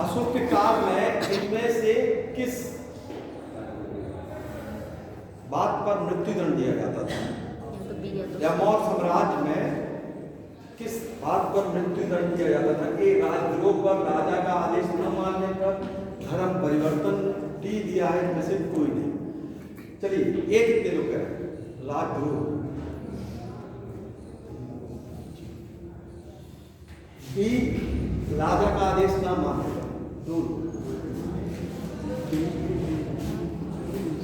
अशोक के काल में इनमें से किस बात पर मृत्युदंड दिया जाता था, या मौर्य साम्राज्य में किस बात पर मृत्युदंड दिया जाता था? ए राजद्रोह पर, राजा का आदेश न मानने पर, धर्म परिवर्तन, डी दिया है इनमें से कोई नहीं। चलिए एक कितने लोग करें? राजद्रोह। बी राजा का आदेश न मानने पर,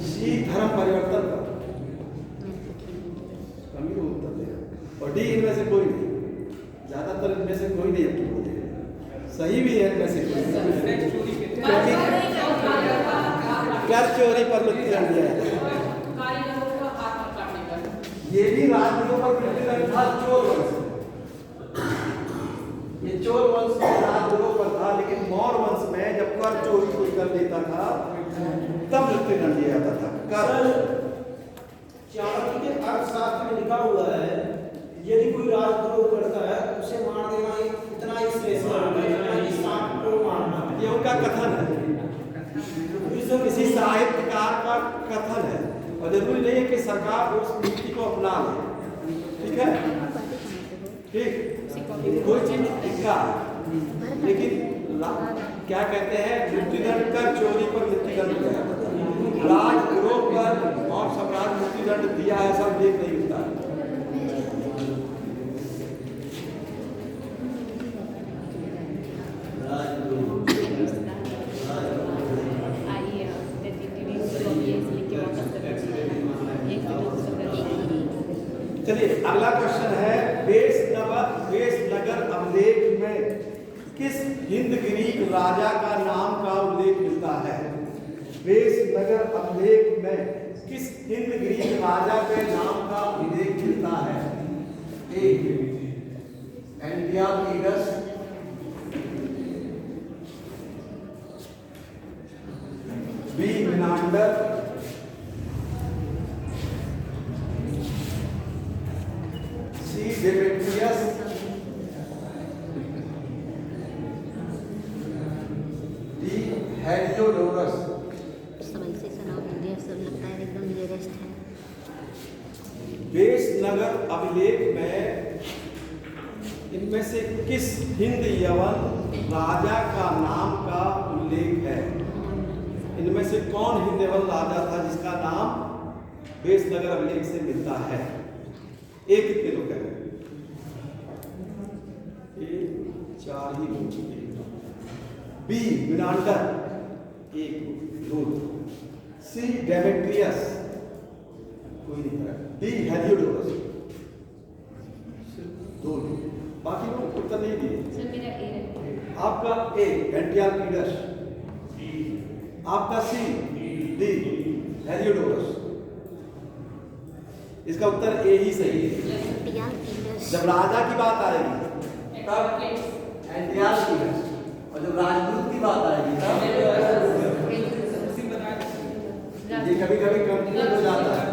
सी धर्म परिवर्तन पर, कमी को उत्तर देगा। और डी इनमें से कोई नहीं, ज्यादातर इनमें से कोई नहीं है, सही भी है इनमें से कोई, कर चोरी पर मृत्युदंड दिया है। ये भी राजद्रोह पर मृत्युदंड था, चोर वंश, ये चोर वंश में राजद्रोह पर था, लेकिन मौर्य वंश में जब कर चोरी कोई कर लेता था तब मृत्युदंड दिया जाता था। कर चाणक्य के अर्थशास्त्र में लिखा हुआ है, यदि कोई राजद्रोह करता है उसे मार देना इतना ही श्रेष्ठ है, इस सांप को मारना। ये उनका कथन है, किसी साहित्यकार का कथन है, और जरूरी नहीं है कि सरकार उस नीति को अपना ले। ठीक है, ठीक, कोई चीज लिखा है, लेकिन क्या कहते हैं, मृत्युदंड कर चोरी पर मृत्युदंड दिया जाता था, राजद्रोह पर और सम्राट मृत्युदंड दिया है, सब देख नहीं होता। चलिए अगला क्वेश्चन है, वेशनगर अभिलेख में किस हिंद ग्रीक राजा का नाम का उल्लेख मिलता है? वेशनगर अभिलेख में किस हिंद ग्रीक राजा के नाम का उल्लेख मिलता है? ए एंटियाकीडस, बी मिनांडर, सी डेमेट्रियस, डी हेलियोडोरस। वेशनगर अभिलेख में इनमें से किस हिंद यवन राजा का नाम का उल्लेख है? इनमें से कौन हिंद यवन राजा था जिसका नाम वेशनगर अभिलेख से मिलता है? एक कितने लोग हैं? चार ही लोग। बी मिनांडर, एक दो, सी डेमेट्रियस, कोई नहीं है, डी हेलियोडोरस, दो लोग, बाकी लोग उत्तर नहीं दिए। आपका ए एंटियाकीडस, आपका सी डी हेलियोडोरस, इसका उत्तर ए ही सही है। जब राजा की बात आएगी तब एंटियाकीडस, और जब राजदूत की बात आएगी तब ये कभी कभी कंफ्यूज हो जाता है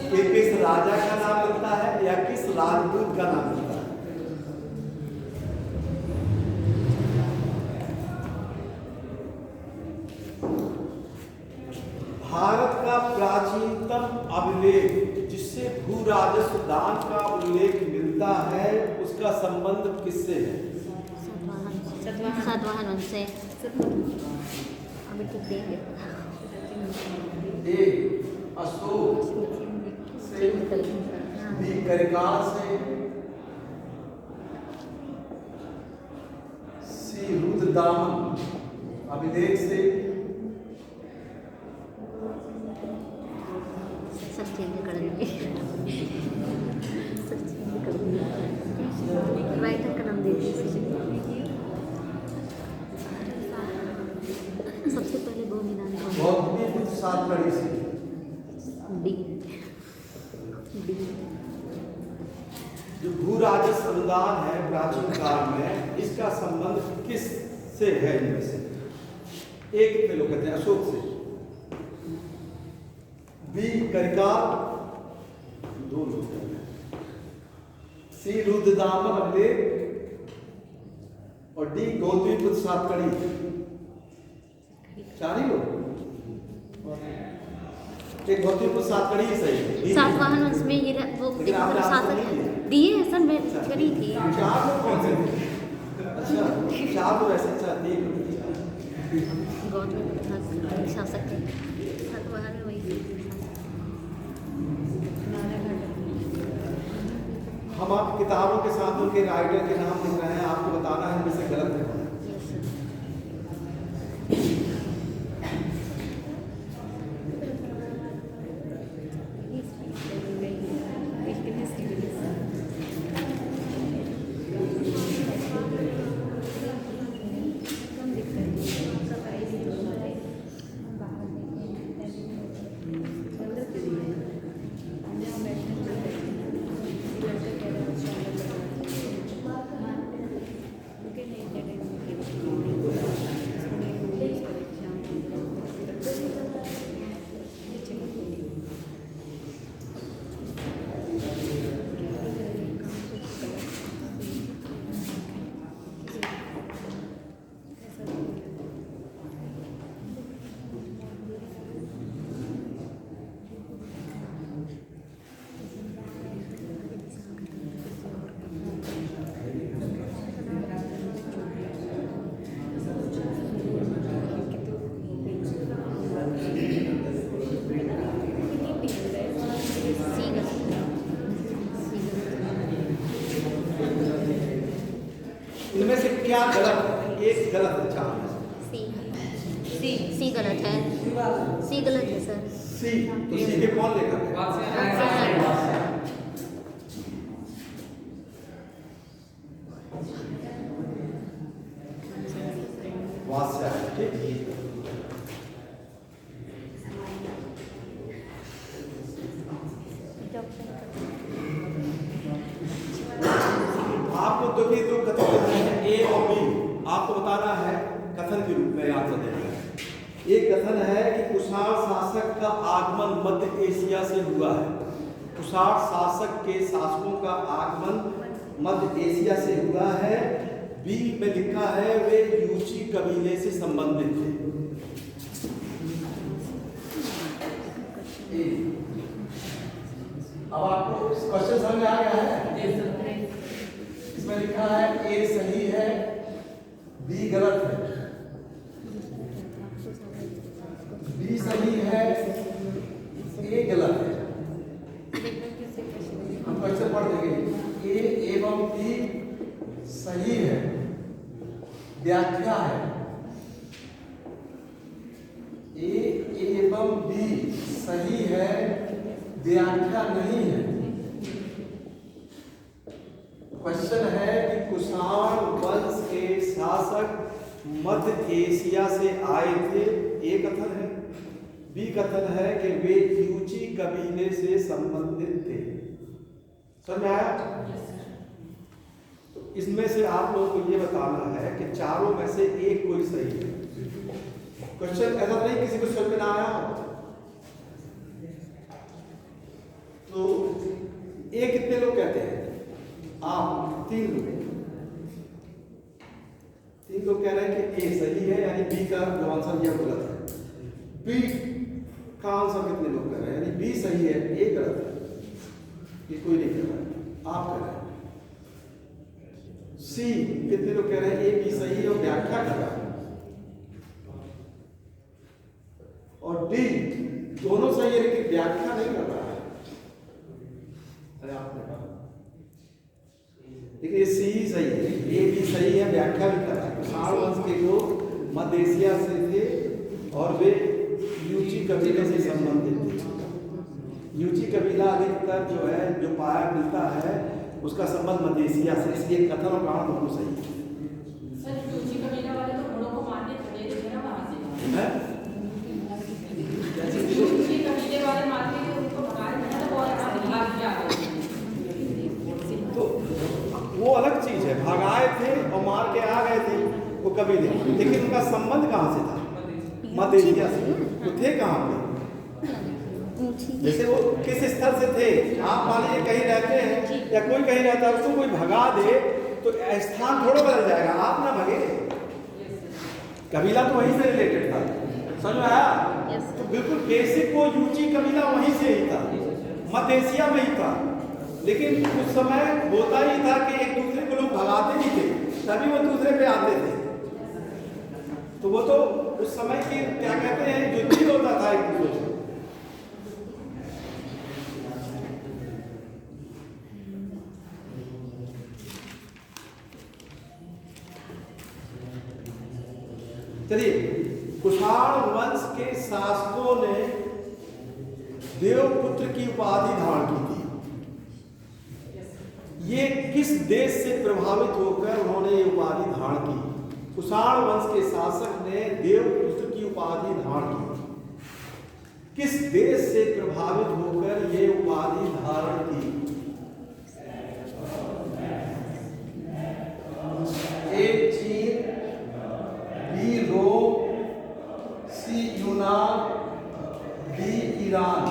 कि किस राजा का नाम लिखता है या किस राजदूत का नाम लिखता है। भारत का प्राचीनतम अभिलेख जिससे भू राजस्व दान का उल्लेख मिलता है उसका संबंध किससे है? सातवाहन वंश से। अभी ठीक देंगे। ए अशोक से, बी करिकाल से, सी रुद्रदामन अभिलेख से, सब चेंज कर देंगे, सब चेंज कर देंगे। राइटर का नाम दे दीजिए। सबसे पहले भूमिदान बहुत भी कुछ सात कड़ी सी डी डी। जो भू राजस्व अनुदान है प्राचीन काल में, इसका संबंध किस से है? इनमें से एक कितने लोग कहते हैं? अशोक से। बी करिकार, दो लोग, सी रुद्रदामन अभिलेख और डी गौतमीपुत्र सातकड़ी। चार ही लोग, एक गौतमीपुत्र सातकड़ी ही सही है। सातवाहन उसमें ये वो लेकिन आपने आंसर सात नहीं दिया। दिए हैं सर, मैं करी थी। चार लोग कौन से थे? अच्छा, चार लोग ऐसे चाहते हैं। गवर्नमेंट शासक थे, सातवाहन में वही हम आप किताबों के साथ उनके राइटर के नाम लिख रहे हैं, आपको बताना है इनमें से गलत है। Yes sir. इनमें से क्या गलत है? एक गलत है, चार में से। सी गलत है, सी गलत है सर। सी, तो सी के कौन लेखक है? वात्स्यायन, ठीक। आपको तो भी दो कथन हैं, ए और बी, आपको बताना है कथन के रूप में आंसर देना है। एक कथन है कि कुषाण शासक का आगमन मध्य एशिया से हुआ है। कुषाण शासक के शासकों का आगमन मध्य एशिया से हुआ है। बी में लिखा है वे यूची कबीले से संबंधित थे। अब आपको क्वेश्चन समझ में आ गया है? इसमें लिखा है ए सही है, बी गलत है, बी सही है, ए गलत है। हम क्वेश्चन पढ़ देंगे। ए एवं बी सही है, व्याख्या है। ए एवं बी सही है, व्याख्या नहीं है। क्वेश्चन है कि कुषाण वंश के शासक मध्य एशिया से आए थे, ये कथन है। बी कथन है कि वे यूची कबीले से संबंधित थे। समझ में आया? तो इसमें से आप लोगों को ये बताना है कि चारों में से एक कोई सही है। क्वेश्चन ऐसा नहीं किसी को समझ में ना आया तो ए कितने लोग कहते हैं? आप तीन लोग कह रहे हैं कि ए सही है, यानी बी का जो आंसर यह गलत है। बी का आंसर कितने लोग कह रहे हैं? यानी बी सही है, ए गलत है। ये कोई नहीं कह रहा है, आप कह रहे हैं। सी कितने लोग कह रहे हैं? ए बी सही है और व्याख्या कर रहा है। और डी दोनों सही है लेकिन व्याख्या नहीं कर रहा है। अरे आपने कहा देखिए सी सही है, ए भी सही है, व्याख्या भी कर रहा है। कुषाण वंश के लोग मध्य एशिया से थे और वे यूची कबीले से संबंधित थे। यूची कबीला अधिकतर जो है जो पाया मिलता है उसका संबंध मध्य एशिया से, इसलिए कथन और कहानी दोनों सही है। सर यूची कबीला वाले तो घोड़ों को मारने चले थे ना वहां से। यूची कबीले वाले मारने के उनको भगा रहे थे ना, वो भाग गया। तो वो अलग चीज है, भगाए थे और मार के आ गए थे वो कबीले, लेकिन उनका संबंध कहाँ से था? मध्य एशिया से। तो थे कहाँ पे? ऊंची। जैसे वो किस स्तर से थे, आप मान लीजिए कहीं रहते हैं या कोई कहीं रहता है, उसको कोई भगा दे तो स्थान थोड़ा बदल जाएगा, आप ना भगे। कबीला तो वहीं से रिलेटेड था, समझ में आया? Yes. तो बिल्कुल बेसिक वो यूची कबीला वहीं से ही था, मध्य एशिया में ही था। लेकिन उस समय होता ही था कि एक दूसरे को लोग भगाते ही थे, तभी वो दूसरे पे आते थे। तो वो तो उस समय की क्या कहते हैं, युद्ध ही होता था एक दूसरे से। चलिए, कुषाण वंश के शासकों ने देवपुत्र की उपाधि धारण की थी। ये किस देश से प्रभावित होकर उन्होंने ये उपाधि धारण की? कुषाण वंश के शासक ने देवपुत्र की उपाधि धारण की। किस देश से प्रभावित होकर ये उपाधि धारण की? ए चीन, बी रोम, सी यूनान, डी ईरान।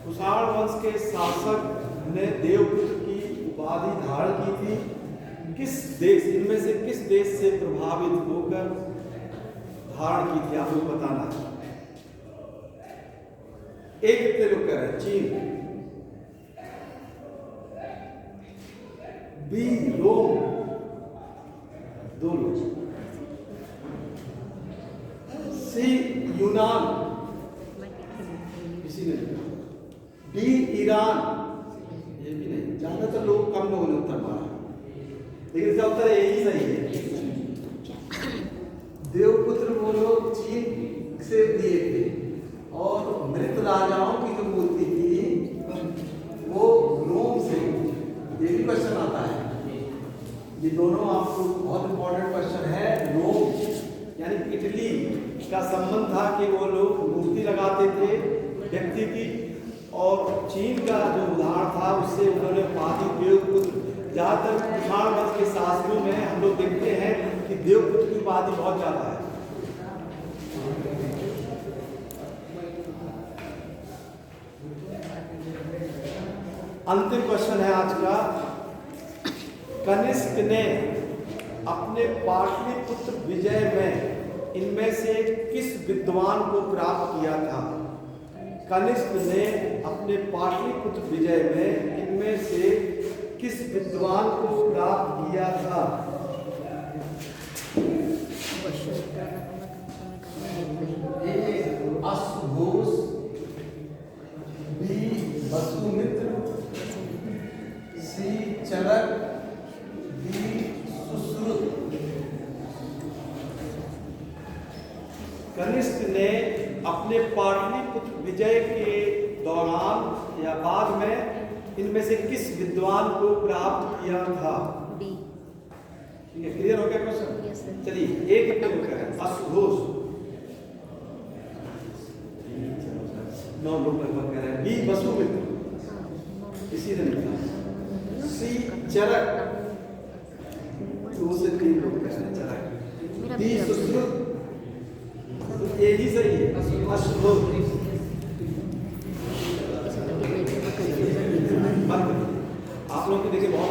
कुषाण वंश के शासक ने देवपुत्र की उपाधि धारण की थी। किस देश, इनमें से किस देश से प्रभावित होकर धारण की थी, आपको बताना है। एक कितने लोग कह रहे हैं? चीन, बी रोम, 2 लोग, सी यूनान, किसी ने नहीं, डी ईरान, ये भी नहीं। ज्यादातर लोग, कम लोगों ने उत्तर मारा, लेकिन इसका उत्तर यही सही है। देवपुत्र वो लोग चीन से दिए थे और मृत राजाओं की जो मूर्ति थी वो रोम से। ये भी क्वेश्चन आता है, ये दोनों आपको बहुत इंपॉर्टेंट क्वेश्चन है। रोम यानी इटली का संबंध था कि वो लोग मूर्ति लगाते थे व्यक्ति की, और चीन का जो उदाहरण था उससे उन्होंने उपाधि देवपुत्र। ज़्यादातर कुषाण वंश के शासकों में हम लोग देखते हैं कि देवपुत्र की उपाधि बहुत ज़्यादा है। अंतिम क्वेश्चन है आज का। कनिष्क ने अपने पाटलिपुत्र विजय में इनमें से किस विद्वान को प्राप्त किया था? कनिष्क ने अपने पाटलिपुत्र विजय में इनमें से किस विद्वान को प्राप्त किया था? ए अश्वघोष, बी वसुमित्र, सी चरक, डी सुश्रुत। कनिष्क ने अपने पाटलिपुत्र विजय के दौरान या बाद में इनमें से किस विद्वान को प्राप्त किया था? डी। ठीक है, क्लियर हो गया क्वेश्चन? Yes, sir. चलिए, एक कितने लोग हैं? अश्वघोष, 9 लोग लगभग कह रहे हैं। बी वसुमित्र, किसी ने नहीं कहा। सी चरक, 2 से 3 लोग कह रहे हैं चरक। डी सुश्रुत, ये ही सही है, अश्वघोष। आप लोग को देखिए बहुत